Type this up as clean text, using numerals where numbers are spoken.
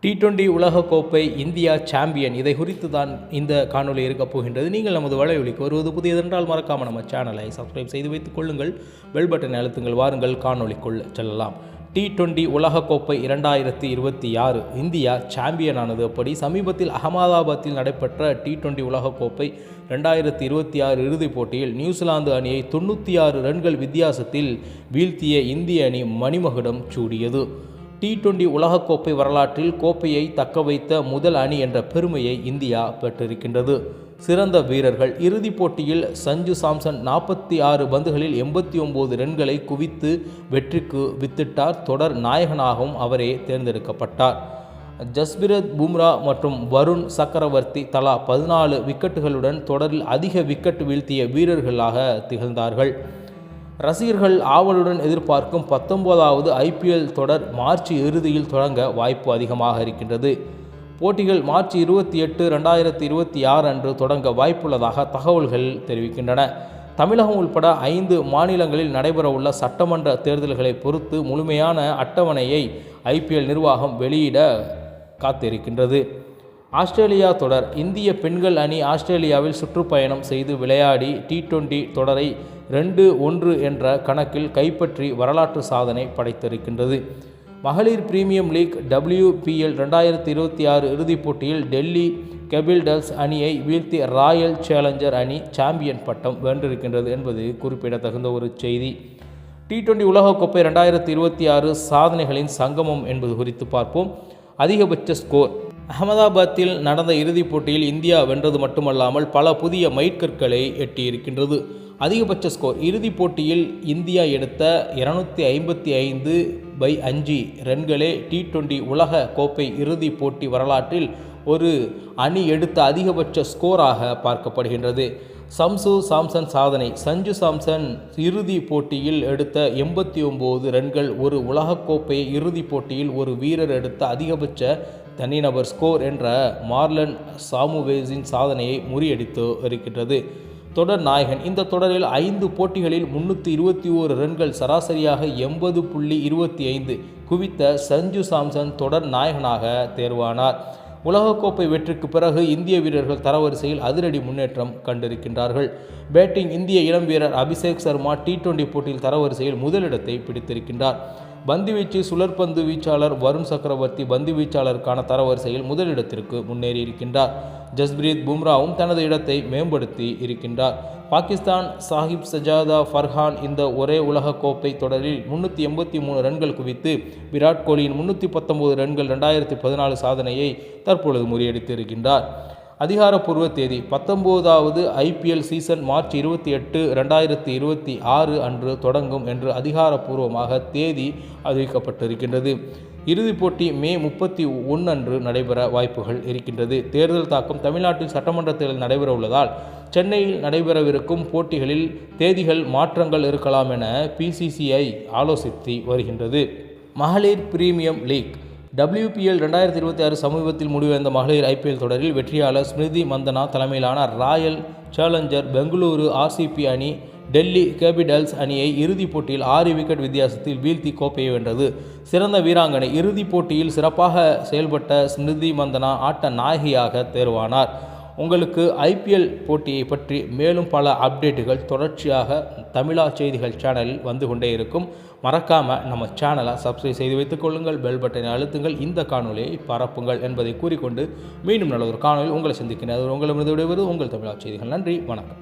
T20 உலகக்கோப்பை India champion இதை குறித்து தான் இந்த காணொலி இருக்கப் போகின்றது. நீங்கள் நமது வலையொலிக்கு வருவது புதியதென்றால் மறக்காமல் நம்ம சேனலை சப்ஸ்கிரைப் செய்து வைத்துக் கொள்ளுங்கள். பெல் பட்டனை அழுத்துங்கள். வாருங்கள் காணொலிக்குள் செல்லலாம். T20 உலகக்கோப்பை 2026 இந்தியா சாம்பியனானது. அப்படி சமீபத்தில் அகமதாபாத்தில் நடைபெற்ற T20 உலகக்கோப்பை 2026 இறுதிப் போட்டியில் நியூசிலாந்து அணியை 96 ரன்கள் வித்தியாசத்தில் வீழ்த்திய இந்திய அணி மணிமகுடம் சூடியது. T20 உலகக்கோப்பை வரலாற்றில் கோப்பையை தக்கவைத்த முதல் அணி என்ற பெருமையை இந்தியா பெற்றிருக்கின்றது. சிறந்த வீரர்கள் இறுதிப் போட்டியில் சஞ்சு சாம்சன் 46 பந்துகளில் 89 ரன்களை குவித்து வெற்றிக்கு வித்திட்டார். தொடர் நாயகனாகவும் அவரே தேர்ந்தெடுக்கப்பட்டார். ஜஸ்பிரத் பும்ரா மற்றும் வருண் சக்கரவர்த்தி தலா 14 விக்கெட்டுகளுடன் தொடரில் அதிக விக்கெட் வீழ்த்திய வீரர்களாக திகழ்ந்தார்கள். ரசிகர்கள் ஆவலுடன் எதிர்பார்க்கும் 19வது IPL தொடர் மார்ச் இறுதியில் தொடங்க வாய்ப்பு அதிகமாக இருக்கின்றது. போட்டிகள் மார்ச் 28, 2026 அன்று தொடங்க வாய்ப்புள்ளதாக தகவல்கள் தெரிவிக்கின்றன. தமிழகம் உள்பட 5 மாநிலங்களில் நடைபெறவுள்ள சட்டமன்ற தேர்தல்களை பொறுத்து முழுமையான அட்டவணையை IPL நிர்வாகம் வெளியிட காத்திருக்கின்றது. ஆஸ்திரேலியா தொடர் இந்திய பெண்கள் அணி ஆஸ்திரேலியாவில் சுற்றுப்பயணம் செய்து விளையாடி T20 தொடரை 2-1 என்ற கணக்கில் கைப்பற்றி வரலாற்று சாதனை படைத்திருக்கின்றது. மகளிர் பிரீமியம் லீக் WPL 2026 இறுதிப் போட்டியில் டெல்லி கேபிட்டல்ஸ் அணியை வீழ்த்தி ராயல் சேலஞ்சர் அணி சாம்பியன் பட்டம் வென்றிருக்கின்றது என்பது குறிப்பிடத்தகுந்த ஒரு செய்தி. T20 உலகக்கோப்பை 2026 சாதனைகளின் சங்கமம் என்பது குறித்து பார்ப்போம். அதிகபட்ச ஸ்கோர் அகமதாபாத்தில் நடந்த இறுதிப் போட்டியில் இந்தியா வென்றது மட்டுமல்லாமல் பல புதிய மைற்கற்களை எட்டியிருக்கின்றது. அதிகபட்ச ஸ்கோர் இறுதிப் போட்டியில் இந்தியா எடுத்த 255/5 ரன்களே T20 உலக கோப்பை இறுதிப் போட்டி வரலாற்றில் ஒரு அணி எடுத்த அதிகபட்ச ஸ்கோராக பார்க்கப்படுகின்றது. சஞ்சு சாம்சன் சாதனை சஞ்சு சாம்சன் இறுதிப் போட்டியில் எடுத்த 89 ரன்கள் ஒரு உலகக்கோப்பை இறுதிப் போட்டியில் ஒரு வீரர் எடுத்த அதிகபட்ச தனிநபர் ஸ்கோர் என்ற மார்லன் சாமுவேஸின் சாதனையை முறியடித்து இருக்கின்றது. தொடர் நாயகன் இந்த தொடரில் 5 போட்டிகளில் 321 ரன்கள் சராசரியாக 80.25 குவித்த சஞ்சு சாம்சன் தொடர் நாயகனாக தேர்வானார். உலகக்கோப்பை வெற்றிக்கு பிறகு இந்திய வீரர்கள் தரவரிசையில் அதிரடி முன்னேற்றம் கண்டிருக்கின்றார்கள். பேட்டிங் இந்திய இளம் வீரர் அபிஷேக் சர்மா T20 போட்டியில் தரவரிசையில் முதலிடத்தை பிடித்திருக்கின்றார். பந்துவீச்சு சுழற்பந்து வீச்சாளர் வருண் சக்கரவர்த்தி பந்துவீச்சாளருக்கான தரவரிசையில் முதலிடத்திற்கு முன்னேறியிருக்கின்றார். ஜஸ்பிரீத் பும்ராவும் தனது இடத்தை மேம்படுத்தி இருக்கின்றார். பாகிஸ்தான் சாஹிப் சஜாதா ஃபர்ஹான் இந்த ஒரே உலகக்கோப்பை தொடரில் 383 ரன்கள் குவித்து விராட் கோலியின் 319 ரன்கள் 2014 சாதனையை தற்பொழுது முறியடித்து இருக்கின்றார். அதிகாரப்பூர்வ தேதி 19வது IPL சீசன் மார்ச் 28, 2026 அன்று தொடங்கும் என்று அதிகாரப்பூர்வமாக தேதி அறிவிக்கப்பட்டிருக்கின்றது. இறுதிப் போட்டி மே 31 அன்று நடைபெற வாய்ப்புகள் இருக்கின்றது. தேர்தல் தாக்கம் தமிழ்நாட்டில் சட்டமன்ற தேர்தல் நடைபெற உள்ளதால் சென்னையில் நடைபெறவிருக்கும் போட்டிகளில் தேதிகள் மாற்றங்கள் இருக்கலாம் என PCCI ஆலோசித்து வருகின்றது. மகளிர் பிரீமியம் லீக் WPL 2026 சமீபத்தில் முடிவடைந்த மகளிர் IPL தொடரில் வெற்றியாளர் ஸ்மிருதி மந்தனா தலைமையிலான ராயல் சேலஞ்சர் பெங்களூரு RCB அணி டெல்லி கேபிட்டல்ஸ் அணியை இறுதிப் போட்டியில் 6 விக்கெட் வித்தியாசத்தில் வீழ்த்தி கோப்பையை வென்றது. சிறந்த வீராங்கனை இறுதிப் போட்டியில் சிறப்பாக செயல்பட்ட ஸ்மிருதி மந்தனா ஆட்ட நாயகியாக தேர்வானார். உங்களுக்கு IPL போட்டியை பற்றி மேலும் பல அப்டேட்டுகள் தொடர்ச்சியாக தமிழா செய்திகள் சேனலில் வந்து கொண்டே இருக்கும். மறக்காமல் நம்ம சேனலை சப்ஸ்கிரைப் செய்து வைத்துக் கொள்ளுங்கள். பெல் பட்டனை அழுத்துங்கள். இந்த காணொலியை பரப்புங்கள் என்பதை கூறிக்கொண்டு மீண்டும் நல்ல ஒரு காணொலியில் உங்களை சந்திக்கிறேன். உங்களிடமிருந்து விடைபெறுவது உங்கள் தமிழா செய்திகள். நன்றி, வணக்கம்.